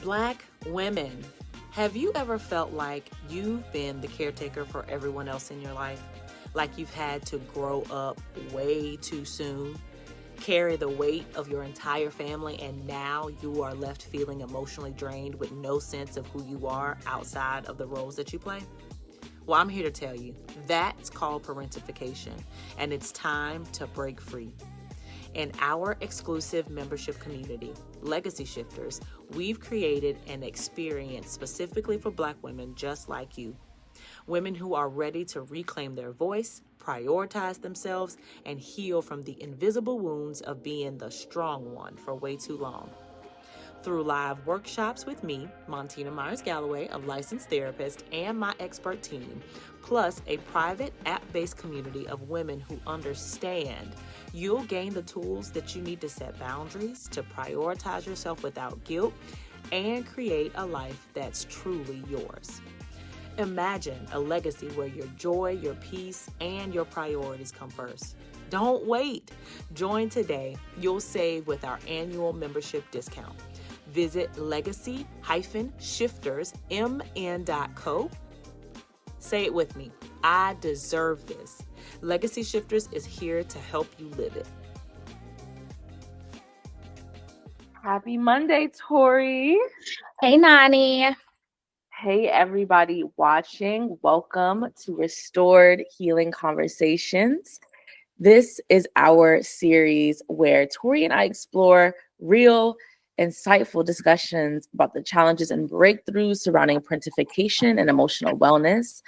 Black women, have you ever felt like you've been the caretaker for everyone else in your life? Like you've had to grow up way too soon, carry the weight of your entire family, and now you are left feeling emotionally drained with no sense of who you are outside of the roles that you play? Well, I'm here to tell you that's called parentification, and it's time to break free. In our exclusive membership community, Legacy Shifters, we've created an experience specifically for Black women just like you. Women who are ready to reclaim their voice, prioritize themselves, and heal from the invisible wounds of being the strong one for way too long. Through live workshops with me, Montina Galloway, a licensed therapist, and my expert team, plus a private app-based community of women who understand, you'll gain the tools that you need to set boundaries, to prioritize yourself without guilt, and create a life that's truly yours. Imagine a legacy where your joy, your peace, and your priorities come first. Don't wait. Join today. You'll save with our annual membership discount. Visit legacy-shiftersmn.co. Say it with me. I deserve this. Legacy Shifters is here to help you live it. Happy Monday, Tori. Hey, Nani. Hey, everybody watching. Welcome to Restored Healing Conversations. This is our series where Tori and I explore real, insightful discussions about the challenges and breakthroughs surrounding parentification and emotional wellness.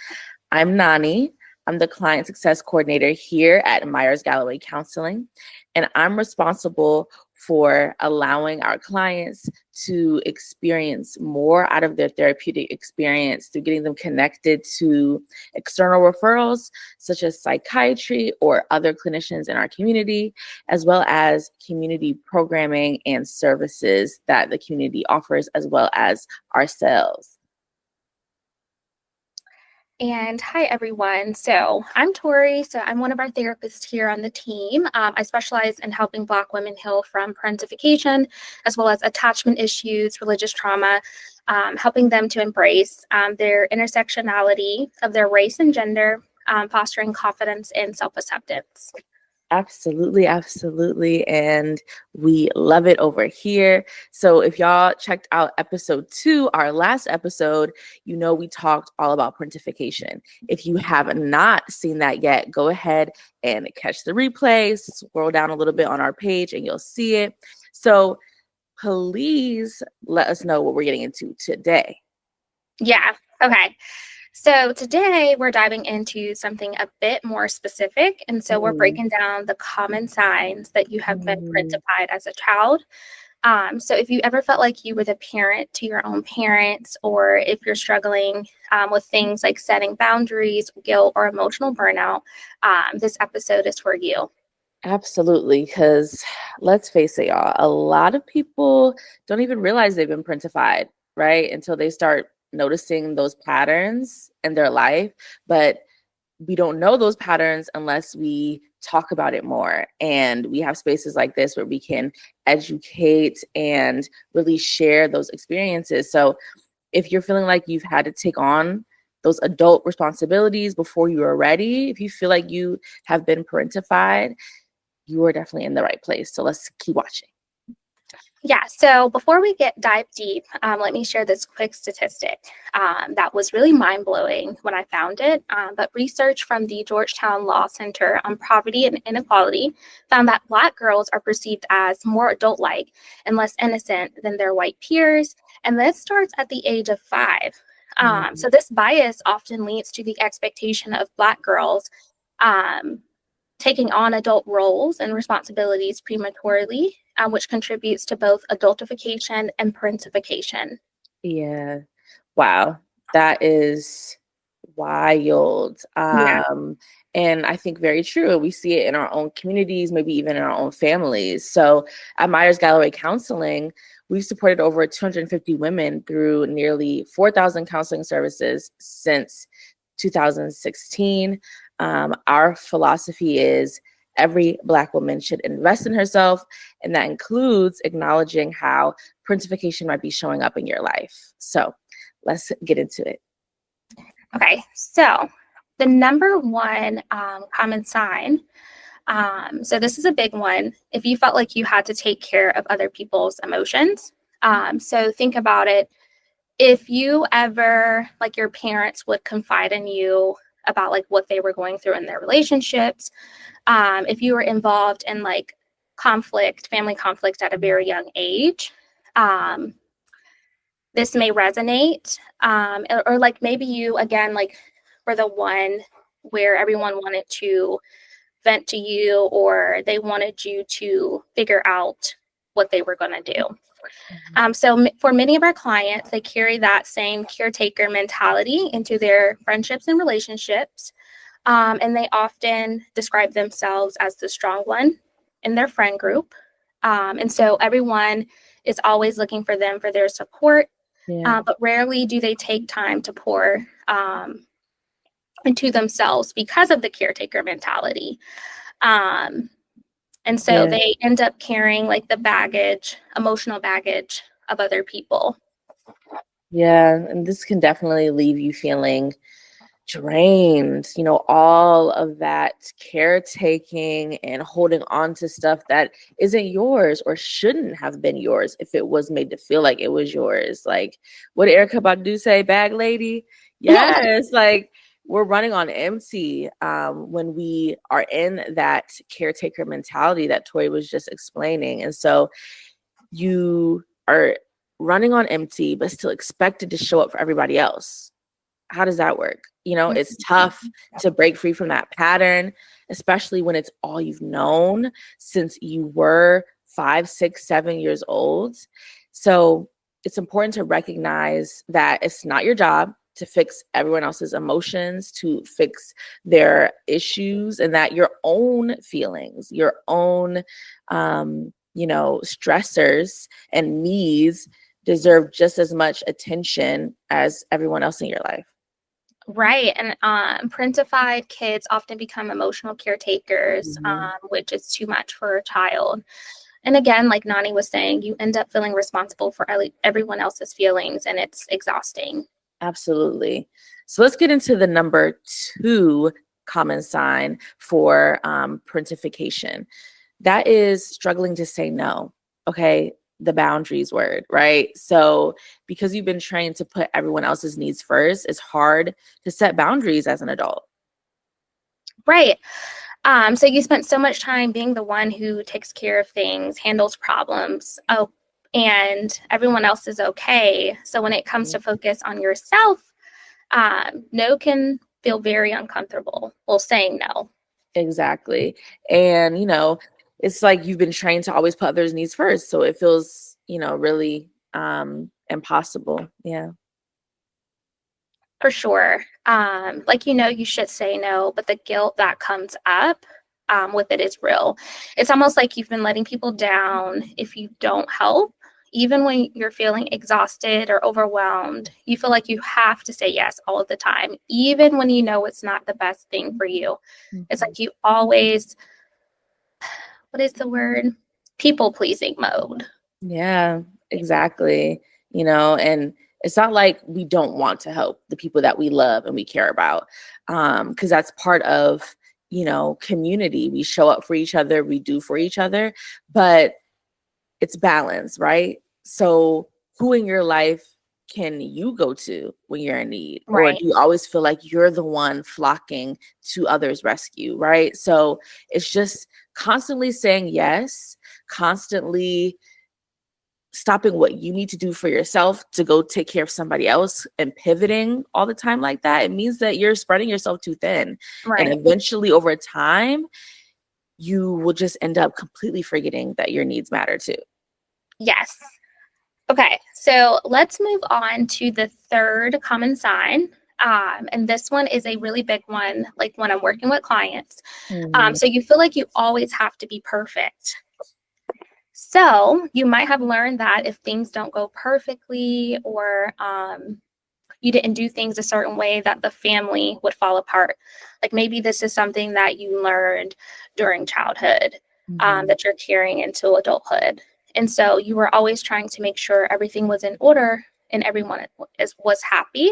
I'm Nani. I'm the Client Success Coordinator here at Galloway Counseling, and I'm responsible for allowing our clients to experience more out of their therapeutic experience through getting them connected to external referrals, such as psychiatry or other clinicians in our community, as well as community programming and services that the community offers, as well as ourselves. And hi, everyone. So I'm Tori. So I'm one of our therapists here on the team. I specialize in helping Black women heal from parentification, as well as attachment issues, religious trauma, helping them to embrace their intersectionality of their race and gender, fostering confidence and self-acceptance. Absolutely, absolutely. And we love it over here. So if y'all checked out episode 2, our last episode, you know we talked all about parentification. If you have not seen that yet, go ahead and catch the replay. Scroll down a little bit on our page and you'll see it. So please let us know what we're getting into today. Yeah. Okay. So today we're diving into something a bit more specific. And so we're breaking down the common signs that you have been parentified as a child. So if you ever felt like you were the parent to your own parents, or if you're struggling with things like setting boundaries, guilt, or emotional burnout, this episode is for you. Absolutely, because let's face it, y'all, a lot of people don't even realize they've been parentified, right? Until they start noticing those patterns in their life. But we don't know those patterns unless we talk about it more. And we have spaces like this where we can educate and really share those experiences. So if you're feeling like you've had to take on those adult responsibilities before you are ready, if you feel like you have been parentified, you are definitely in the right place. So let's keep watching. Yeah, so before we dive deep, let me share this quick statistic that was really mind-blowing when I found it. But research from the Georgetown Law Center on Poverty and Inequality found that Black girls are perceived as more adult-like and less innocent than their white peers. And this starts at the age of 5. So this bias often leads to the expectation of Black girls taking on adult roles and responsibilities prematurely, which contributes to both adultification and parentification. Yeah. Wow. That is wild. And I think very true. We see it in our own communities, maybe even in our own families. So at Galloway Counseling, we've supported over 250 women through nearly 4,000 counseling services since 2016. Our philosophy is every Black woman should invest in herself, and that includes acknowledging how parentification might be showing up in your life. So let's get into it. Okay, so the number one common sign, so this is a big one, if you felt like you had to take care of other people's emotions. So think about it. If you ever, like your parents would confide in you about like what they were going through in their relationships, if you were involved in like family conflict at a very young age, this may resonate. Or like maybe you, again, like were the one where everyone wanted to vent to you, or they wanted you to figure out what they were going to do. So for many of our clients, they carry that same caretaker mentality into their friendships and relationships. And they often describe themselves as the strong one in their friend group. And so everyone is always looking for them for their support, but rarely do they take time to pour into themselves because of the caretaker mentality. And so they end up carrying like the baggage, emotional baggage of other people. Yeah, and this can definitely leave you feeling drained, all of that caretaking and holding on to stuff that isn't yours or shouldn't have been yours if it was made to feel like it was yours. Like what Erica Badu say, bag lady? Yes, like we're running on empty when we are in that caretaker mentality that Tori was just explaining. And so you are running on empty, but still expected to show up for everybody else. How does that work? It's tough to break free from that pattern, especially when it's all you've known since you were 5, 6, 7 years old. So it's important to recognize that it's not your job to fix everyone else's emotions, to fix their issues, and that your own feelings, your own, stressors and needs deserve just as much attention as everyone else in your life. Right. And parentified kids often become emotional caretakers, which is too much for a child. And again, like Nani was saying, you end up feeling responsible for everyone else's feelings, and it's exhausting. Absolutely. So let's get into the number 2 common sign for parentification. That is struggling to say no. Okay. The boundaries word, right? So because you've been trained to put everyone else's needs first, it's hard to set boundaries as an adult. Right. So you spent so much time being the one who takes care of things, handles problems, and everyone else is okay. So when it comes to focus on yourself, no can feel very uncomfortable. Well, saying no. Exactly. And, it's like you've been trained to always put others' needs first. So it feels, really impossible. Yeah. For sure. Like, you should say no, but the guilt that comes up with it is real. It's almost like you've been letting people down if you don't help. Even when you're feeling exhausted or overwhelmed, you feel like you have to say yes all of the time, even when you know it's not the best thing for you. It's like you always, what is the word? People pleasing mode. Yeah, exactly. And it's not like we don't want to help the people that we love and we care about, because that's part of, community. We show up for each other, we do for each other, but it's balance, right? So who in your life can you go to when you're in need? Or Right. do you always feel like you're the one flocking to others' rescue, right? So it's just constantly saying yes, constantly stopping what you need to do for yourself to go take care of somebody else and pivoting all the time like that. It means that you're spreading yourself too thin. Right. And eventually over time, you will just end up completely forgetting that your needs matter too. Yes. Okay, so let's move on to the third common sign. And this one is a really big one, like when I'm working with clients. So you feel like you always have to be perfect. So you might have learned that if things don't go perfectly, or you didn't do things a certain way, that the family would fall apart. Like maybe this is something that you learned during childhood, that you're carrying into adulthood. And so you were always trying to make sure everything was in order and everyone was happy.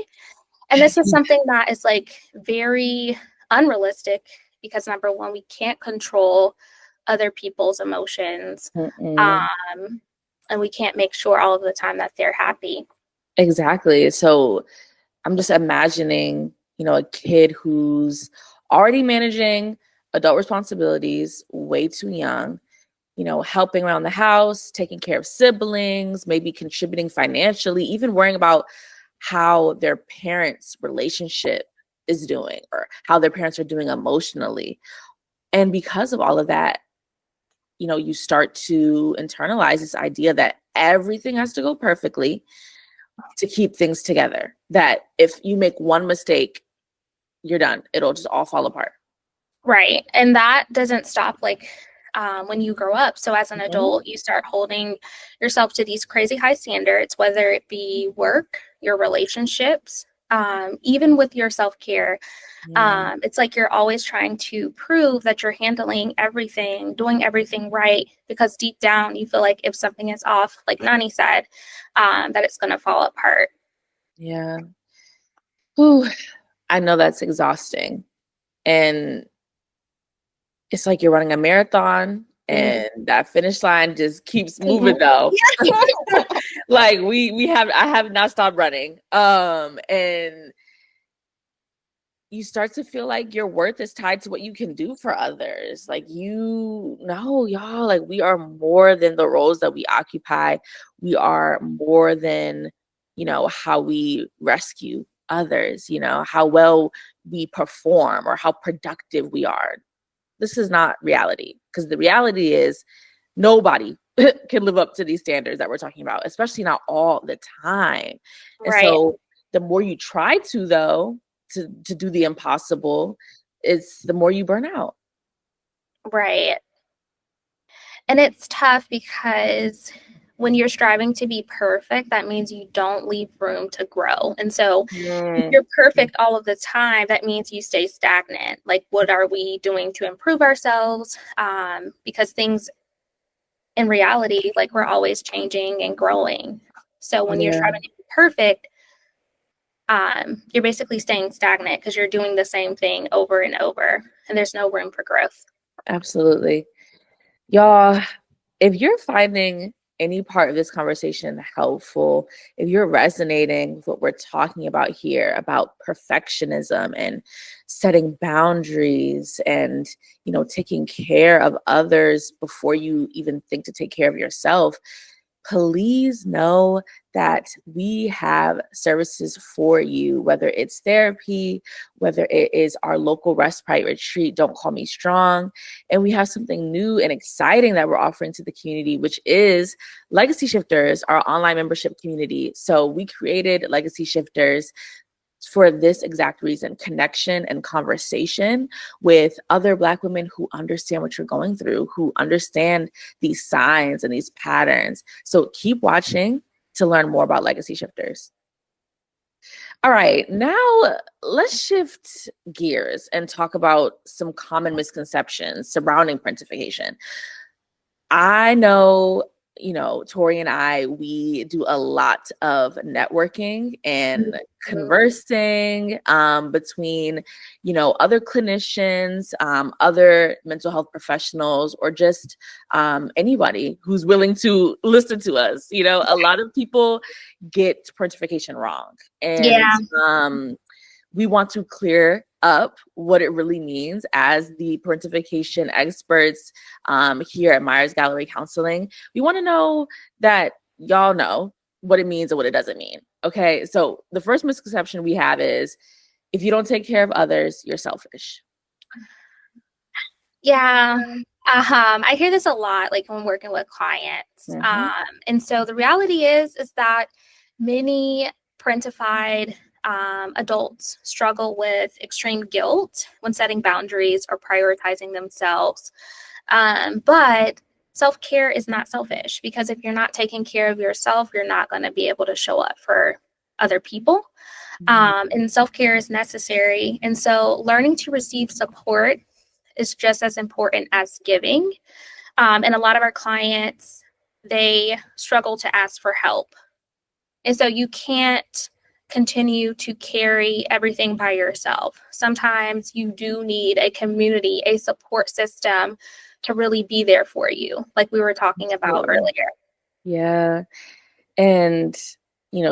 And this is something that is like very unrealistic because number one, we can't control other people's emotions. And we can't make sure all of the time that they're happy. Exactly. So I'm just imagining, a kid who's already managing adult responsibilities way too young, helping around the house, taking care of siblings, maybe contributing financially, even worrying about how their parents' relationship is doing or how their parents are doing emotionally. And because of all of that, you start to internalize this idea that everything has to go perfectly to keep things together. That if you make one mistake, you're done. It'll just all fall apart. Right. And that doesn't stop when you grow up. So as an adult, you start holding yourself to these crazy high standards, whether it be work, your relationships, even with your self-care. It's like you're always trying to prove that you're handling everything, doing everything right, because deep down you feel like if something is off, like Nani said, that it's going to fall apart. Yeah. Whew. I know that's exhausting. And it's like you're running a marathon and that finish line just keeps moving though. Like I have not stopped running. And you start to feel like your worth is tied to what you can do for others. Like, y'all, like we are more than the roles that we occupy. We are more than, how we rescue others, how well we perform or how productive we are. This is not reality, because the reality is nobody can live up to these standards that we're talking about, especially not all the time. And so the more you try to, though, to do the impossible, it's the more you burn out. Right. And it's tough because when you're striving to be perfect, that means you don't leave room to grow. And so if you're perfect all of the time, that means you stay stagnant. Like, what are we doing to improve ourselves? Because things in reality, like, we're always changing and growing. So when you're striving to be perfect, you're basically staying stagnant because you're doing the same thing over and over, and there's no room for growth. Absolutely. Y'all, if you're finding any part of this conversation helpful, if you're resonating with what we're talking about here about perfectionism and setting boundaries and, taking care of others before you even think to take care of yourself, please know that we have services for you, whether it's therapy, whether it is our local respite retreat, Don't Call Me Strong. And we have something new and exciting that we're offering to the community, which is Legacy Shifters, our online membership community. So we created Legacy Shifters for this exact reason: connection and conversation with other Black women who understand what you're going through, who understand these signs and these patterns. So keep watching to learn more about Legacy Shifters. All right, now let's shift gears and talk about some common misconceptions surrounding parentification. I know, Tori and I, we do a lot of networking and conversing between, other clinicians, other mental health professionals, or just anybody who's willing to listen to us. A lot of people get parentification wrong. And we want to clear up what it really means as the parentification experts here at Myers Galloway Counseling. We want to know that y'all know what it means and what it doesn't mean. Okay, so the first misconception we have is if you don't take care of others, you're selfish. Yeah. I hear this a lot, like when working with clients. And so the reality is that many parentified adults struggle with extreme guilt when setting boundaries or prioritizing themselves. But self-care is not selfish, because if you're not taking care of yourself, you're not going to be able to show up for other people. And self-care is necessary. And so learning to receive support is just as important as giving. And a lot of our clients, they struggle to ask for help. And so you can't continue to carry everything by yourself. Sometimes you do need a community, a support system to really be there for you, like we were talking about earlier. Yeah. And,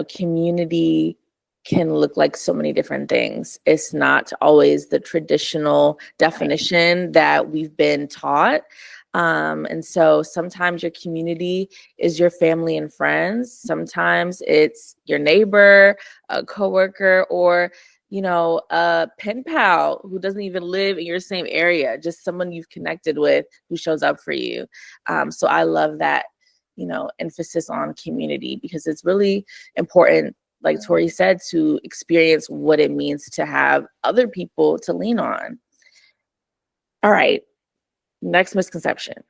community can look like so many different things. It's not always the traditional definition that we've been taught. And so sometimes your community is your family and friends. Sometimes it's your neighbor, a coworker, or, a pen pal who doesn't even live in your same area, just someone you've connected with who shows up for you. So I love that, emphasis on community, because it's really important, like Tori said, to experience what it means to have other people to lean on. All right. Next misconception.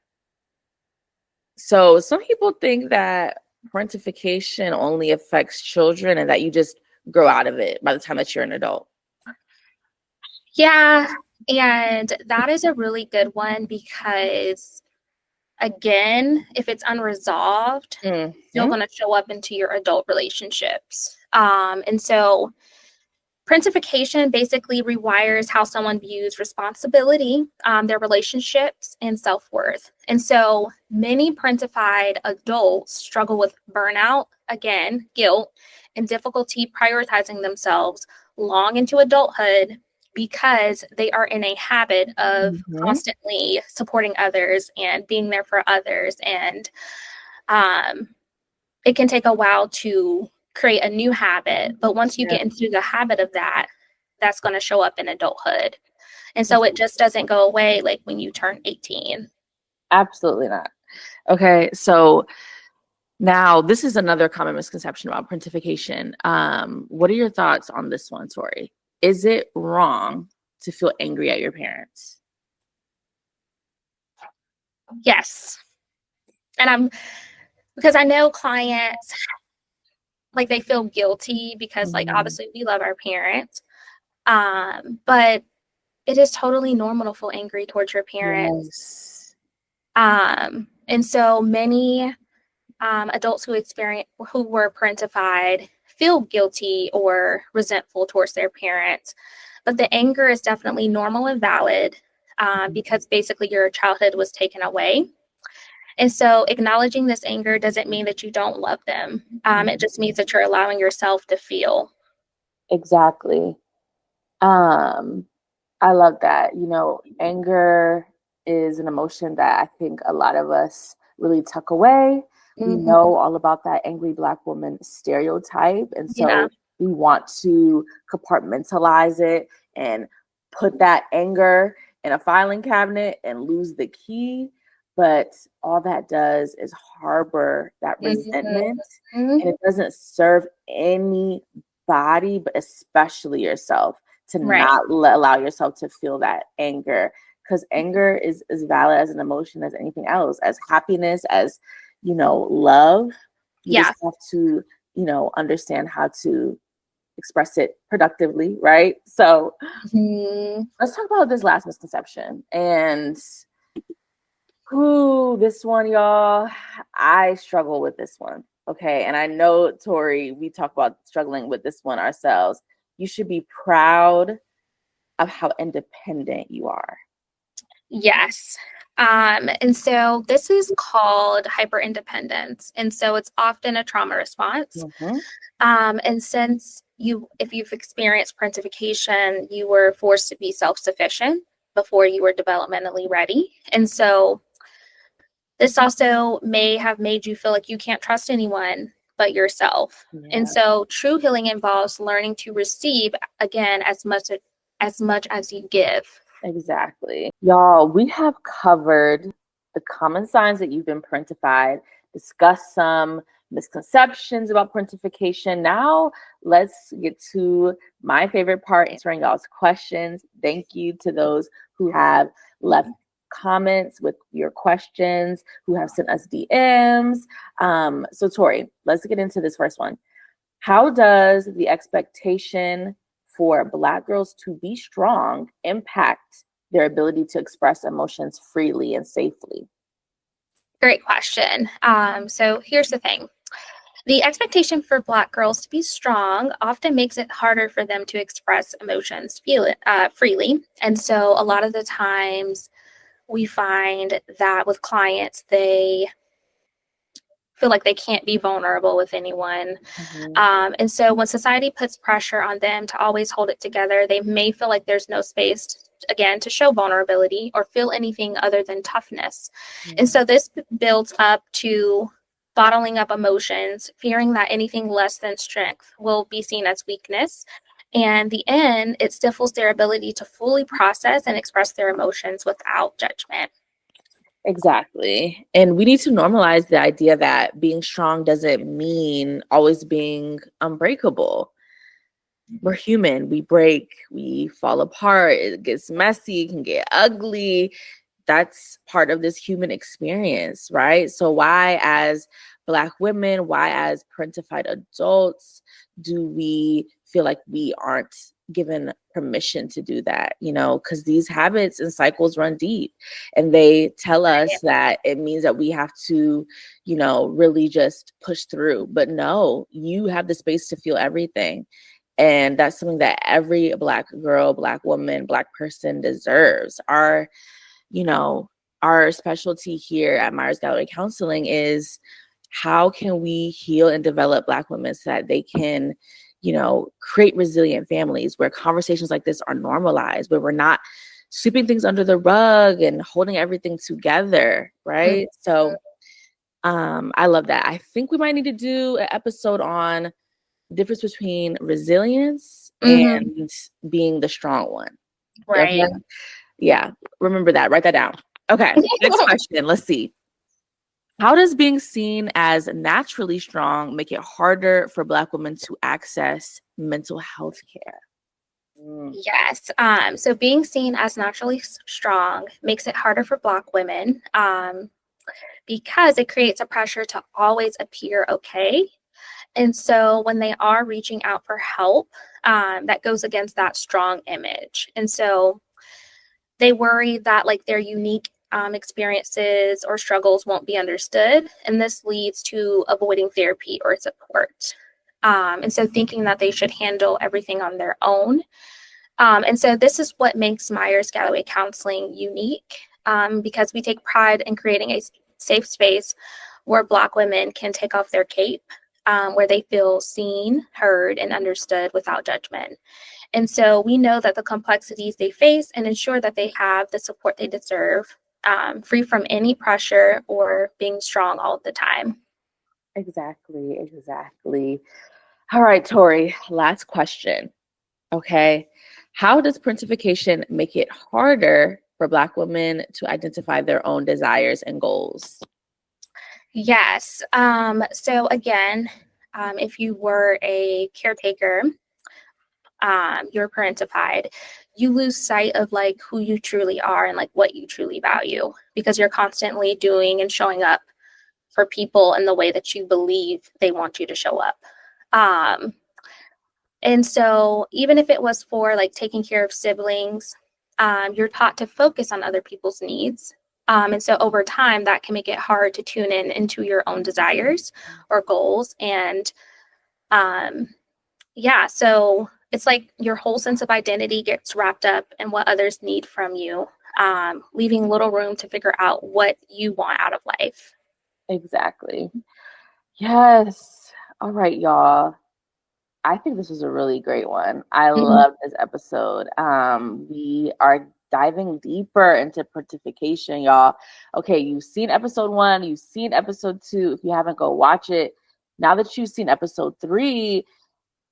So some people think that parentification only affects children and that you just grow out of it by the time that you're an adult. Yeah, and that is a really good one because, again, if it's unresolved, it's still going to show up into your adult relationships. And so parentification basically rewires how someone views responsibility, their relationships, and self-worth. And so many parentified adults struggle with burnout, again, guilt, and difficulty prioritizing themselves long into adulthood because they are in a habit of constantly supporting others and being there for others. And it can take a while to create a new habit, but once you get into the habit of that, that's going to show up in adulthood. And so it just doesn't go away like when you turn 18. Absolutely not. Okay, so now this is another common misconception about parentification. What are your thoughts on this one, Tori? Is it wrong to feel angry at your parents? Yes. And because I know clients, like, they feel guilty because, like, obviously we love our parents. But it is totally normal to feel angry towards your parents. Yes. And so many adults who were parentified feel guilty or resentful towards their parents. But the anger is definitely normal and valid because basically your childhood was taken away. And so acknowledging this anger doesn't mean that you don't love them. It just means that you're allowing yourself to feel. Exactly. I love that. Anger is an emotion that I think a lot of us really tuck away. We know all about that angry Black woman stereotype. And so we want to compartmentalize it and put that anger in a filing cabinet and lose the key. But all that does is harbor that resentment, and it doesn't serve anybody, but especially yourself, to not allow yourself to feel that anger, because anger is as valid as an emotion as anything else, as happiness, as love. You just have to understand how to express it productively, right? So let's talk about this last misconception. And this one, y'all, I struggle with this one. Okay. And I know, Tori, we talk about struggling with this one ourselves. You should be proud of how independent you are. Yes. And so this is called hyperindependence. And so it's often a trauma response. And since if you've experienced parentification, you were forced to be self-sufficient before you were developmentally ready. And so this also may have made you feel like you can't trust anyone but yourself. And so true healing involves learning to receive, again, as much as you give. Exactly. Y'all, we have covered the common signs that you've been parentified, discussed some misconceptions about parentification. Now let's get to my favorite part, answering y'all's questions. Thank you to those who have left comments with your questions, who have sent us DMs. So Tori, let's get into this first one. How does the expectation for Black girls to be strong impact their ability to express emotions freely and safely? Great question. So here's the thing. The expectation for Black girls to be strong often makes it harder for them to express emotions freely. And so a lot of the times we find that with clients, they feel like they can't be vulnerable with anyone. And so when society puts pressure on them to always hold it together, they may feel like there's no space, again, to show vulnerability or feel anything other than toughness. And so this builds up to bottling up emotions, fearing that anything less than strength will be seen as weakness. And the end, it stifles their ability to fully process and express their emotions without judgment. Exactly. And we need to normalize the idea that being strong doesn't mean always being unbreakable. We're human. We break, we fall apart, it gets messy, it can get ugly. That's part of this human experience, right? So why as Black women, why as parentified adults do we feel like we aren't given permission to do that? Because these habits and cycles run deep, and they tell us that it means that we have to really just push through. But no, you have the space to feel everything. And that's something that every Black girl, Black woman, Black person deserves. Our specialty here at Myers Galloway Counseling is how can we heal and develop Black women so that they can, create resilient families where conversations like this are normalized, where we're not sweeping things under the rug and holding everything together, right? So I love that. I think we might need to do an episode on the difference between resilience and being the strong one. Right. Okay? Yeah, remember that. Write that down. Okay, next question. Let's see. How does being seen as naturally strong make it harder for Black women to access mental health care? Yes. So being seen as naturally strong makes it harder for Black women because it creates a pressure to always appear okay. And so when they are reaching out for help, that goes against that strong image. And so they worry that like their unique experiences or struggles won't be understood. And this leads to avoiding therapy or support. And so thinking that they should handle everything on their own. And so this is what makes Myers Galloway Counseling unique because we take pride in creating a safe space where Black women can take off their cape, where they feel seen, heard, and understood without judgment. And so we know that the complexities they face and ensure that they have the support they deserve, free from any pressure or being strong all the time. Exactly. All right, Tori, last question. Okay. How does parentification make it harder for Black women to identify their own desires and goals? Yes. So again, if you were a caretaker, you're parentified, you lose sight of like who you truly are and like what you truly value because you're constantly doing and showing up for people in the way that you believe they want you to show up. And so even if it was for like taking care of siblings, you're taught to focus on other people's needs. And so over time, that can make it hard to tune in into your own desires or goals. And so it's like your whole sense of identity gets wrapped up in what others need from you, leaving little room to figure out what you want out of life. Exactly. Yes. All right, y'all. I think this was a really great one. I love this episode. We are diving deeper into parentification, y'all. Okay, you've seen episode 1, you've seen episode 2. If you haven't, go watch it. Now that you've seen episode 3,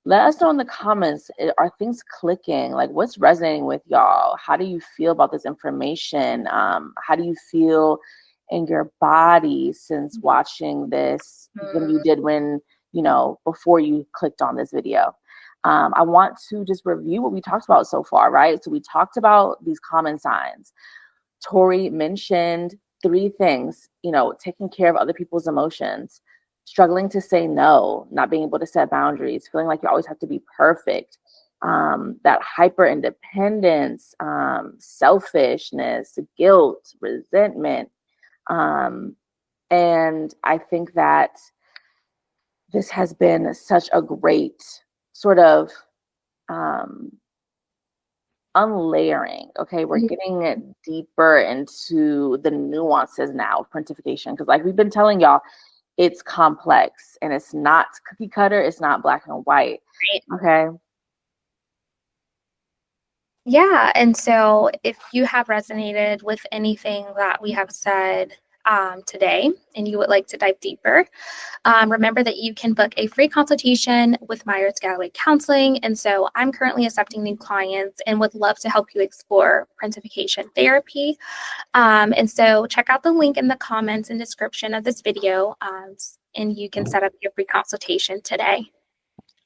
let us know in the comments, are things clicking? Like, what's resonating with y'all? How do you feel about this information? How do you feel in your body since watching this than you did before you clicked on this video? I want to just review what we talked about so far, right? So we talked about these common signs. Tori mentioned 3 things, taking care of other people's emotions, struggling to say no, not being able to set boundaries, feeling like you always have to be perfect, that hyper independence, selfishness, guilt, resentment. And I think that this has been such a great sort of unlayering. Okay, we're getting deeper into the nuances now of parentification, because like we've been telling y'all, it's complex and it's not cookie cutter, it's not black and white. Okay. Yeah, and so if you have resonated with anything that we have said today and you would like to dive deeper, remember that you can book a free consultation with Myers Galloway Counseling. And so I'm currently accepting new clients and would love to help you explore parentification therapy. And so check out the link in the comments and description of this video, and you can set up your free consultation today.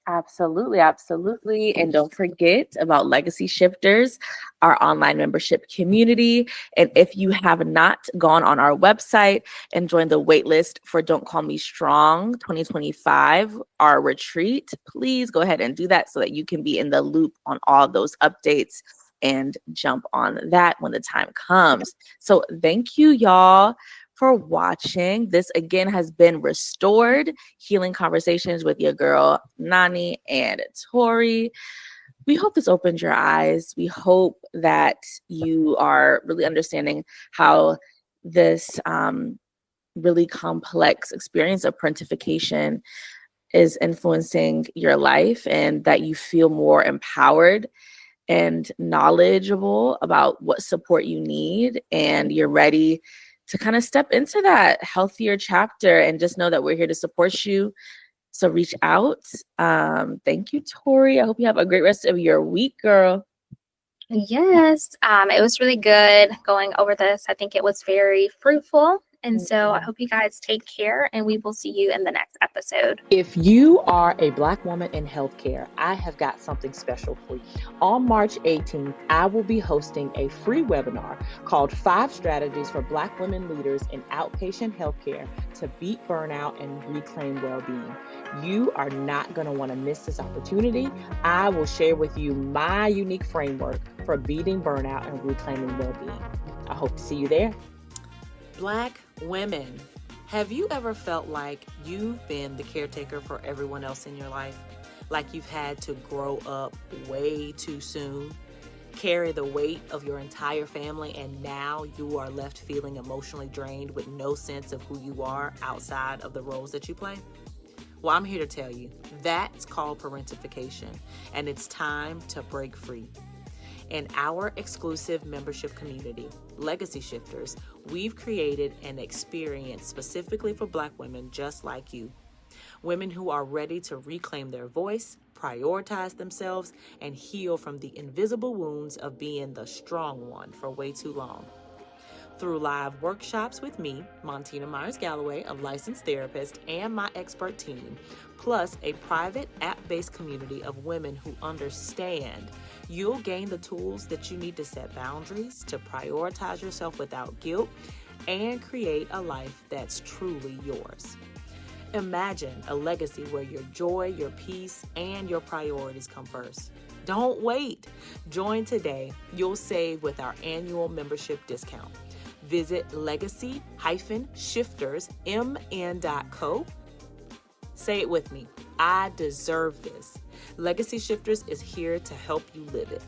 Absolutely, absolutely. And don't forget about Legacy Shifters, our online membership community. And if you have not gone on our website and joined the waitlist for Don't Call Me Strong 2025, our retreat, please go ahead and do that so that you can be in the loop on all those updates and jump on that when the time comes. So thank you, y'all, for watching. This again has been Restored Healing Conversations with your girl Nani and Tori. We hope this opened your eyes. We hope that you are really understanding how this really complex experience of parentification is influencing your life, and that you feel more empowered and knowledgeable about what support you need, and you're ready to kind of step into that healthier chapter, and just know that we're here to support you. So reach out. Thank you, Tori. I hope you have a great rest of your week, girl. Yes, it was really good going over this. I think it was very fruitful. And so I hope you guys take care, and we will see you in the next episode. If you are a Black woman in healthcare, I have got something special for you. On March 18th, I will be hosting a free webinar called 5 Strategies for Black Women Leaders in Outpatient Healthcare to Beat Burnout and Reclaim Wellbeing. You are not going to want to miss this opportunity. I will share with you my unique framework for beating burnout and reclaiming well-being. I hope to see you there. Black women, have you ever felt like you've been the caretaker for everyone else in your life? Like you've had to grow up way too soon, carry the weight of your entire family, and now you are left feeling emotionally drained with no sense of who you are outside of the roles that you play? Well, I'm here to tell you, that's called parentification, and it's time to break free. In our exclusive membership community, Legacy Shifters, we've created an experience specifically for Black women just like you. Women who are ready to reclaim their voice, prioritize themselves, and heal from the invisible wounds of being the strong one for way too long. Through live workshops with me, Montina Myers Galloway, a licensed therapist, and my expert team, plus a private app-based community of women who understand, you'll gain the tools that you need to set boundaries, to prioritize yourself without guilt, and create a life that's truly yours. Imagine a legacy where your joy, your peace, and your priorities come first. Don't wait. Join today. You'll save with our annual membership discount. Visit legacy-shiftersmn.co. Say it with me. I deserve this. Legacy Shifters is here to help you live it.